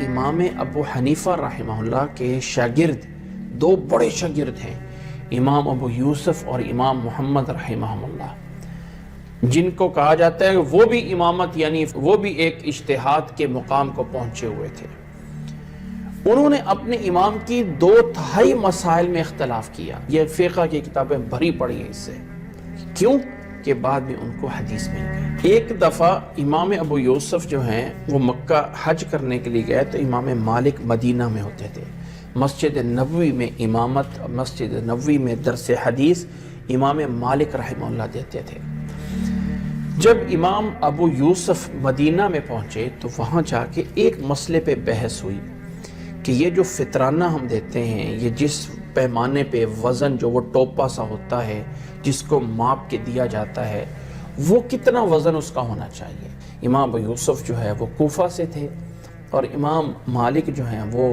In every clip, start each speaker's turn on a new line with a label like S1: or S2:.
S1: امام ابو حنیفہ رحمہ اللہ کے شاگرد دو بڑے شاگرد ہیں، امام ابو یوسف اور امام محمد رحمہ اللہ، جن کو کہا جاتا ہے وہ بھی امامت یعنی وہ بھی ایک اجتہاد کے مقام کو پہنچے ہوئے تھے۔ انہوں نے اپنے امام کی 2/3 مسائل میں اختلاف کیا۔ یہ فقہ کی کتابیں بھری پڑی ہیں اس سے، کیوں کہ بعد میں ان کو حدیث مل گئی۔ ایک دفعہ امام ابو یوسف جو ہیں وہ مکہ حج کرنے کے لیے گئے تو امام مالک مدینہ میں ہوتے تھے۔ مسجد نبوی میں امامت، مسجد نبوی میں درس حدیث امام مالک رحمہ اللہ دیتے تھے۔ جب امام ابو یوسف مدینہ میں پہنچے تو وہاں جا کے ایک مسئلے پہ بحث ہوئی کہ یہ جو فطرانہ ہم دیتے ہیں، یہ جس پیمانے پہ وزن جو وہ ٹوپا سا ہوتا ہے جس کو ماپ کے دیا جاتا ہے، وہ کتنا وزن اس کا ہونا چاہیے۔ امام ابو یوسف جو ہے وہ کوفہ سے تھے اور امام مالک جو ہیں وہ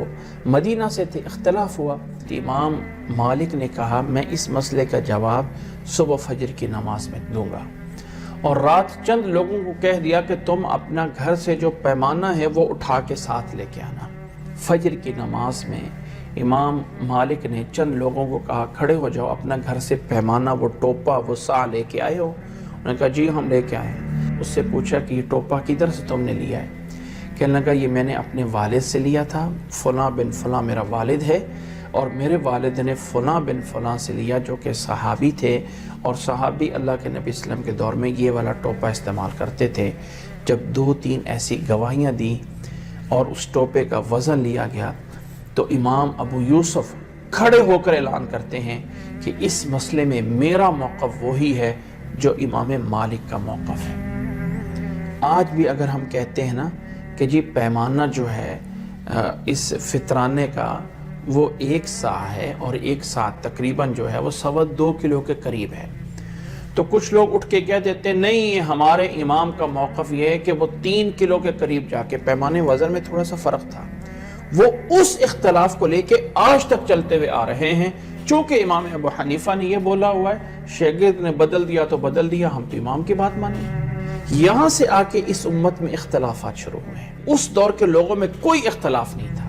S1: مدینہ سے تھے۔ اختلاف ہوا تو امام مالک نے کہا میں اس مسئلے کا جواب صبح فجر کی نماز میں دوں گا، اور رات چند لوگوں کو کہہ دیا کہ تم اپنا گھر سے جو پیمانہ ہے وہ اٹھا کے ساتھ لے کے آنا۔ فجر کی نماز میں امام مالک نے چند لوگوں کو کہا کھڑے ہو جاؤ، اپنا گھر سے پیمانہ وہ ٹوپا وہ سا لے کے آئے ہو؟ انہوں نے کہا جی ہم لے کے آئے ہیں۔ اس سے پوچھا کہ یہ ٹوپا کدھر سے تم نے لیا ہے؟ کہنے لگا یہ میں نے اپنے والد سے لیا تھا، فلاں بن فلاں میرا والد ہے، اور میرے والد نے فلاں بن فلاں سے لیا جو کہ صحابی تھے، اور صحابی اللہ کے نبی صلی اللہ علیہ وسلم کے دور میں یہ والا ٹوپا استعمال کرتے تھے۔ جب 2-3 ایسی گواہیاں دی اور اس ٹوپے کا وزن لیا گیا تو امام ابو یوسف کھڑے ہو کر اعلان کرتے ہیں کہ اس مسئلے میں میرا موقف وہی ہے جو امام مالک کا موقف ہے۔ آج بھی اگر ہم کہتے ہیں نا کہ جی پیمانہ جو ہے اس فطرانے کا وہ 1 سا ہے، اور 1 سا تقریباً جو ہے وہ 2.25 کلو کے قریب ہے، تو کچھ لوگ اٹھ کے کہہ دیتے ہیں نہیں ہمارے امام کا موقف یہ ہے کہ وہ 3 کلو کے قریب جا کے، پیمانے وزن میں تھوڑا سا فرق تھا، وہ اس اختلاف کو لے کے آج تک چلتے ہوئے آ رہے ہیں۔ چونکہ امام ابو حنیفہ نے یہ بولا ہوا ہے، شاگرد نے بدل دیا تو بدل دیا، ہم تو امام کی بات مانیں۔ یہاں سے آ کے اس امت میں اختلافات شروع ہوئے ہیں۔ اس دور کے لوگوں میں کوئی اختلاف نہیں تھا۔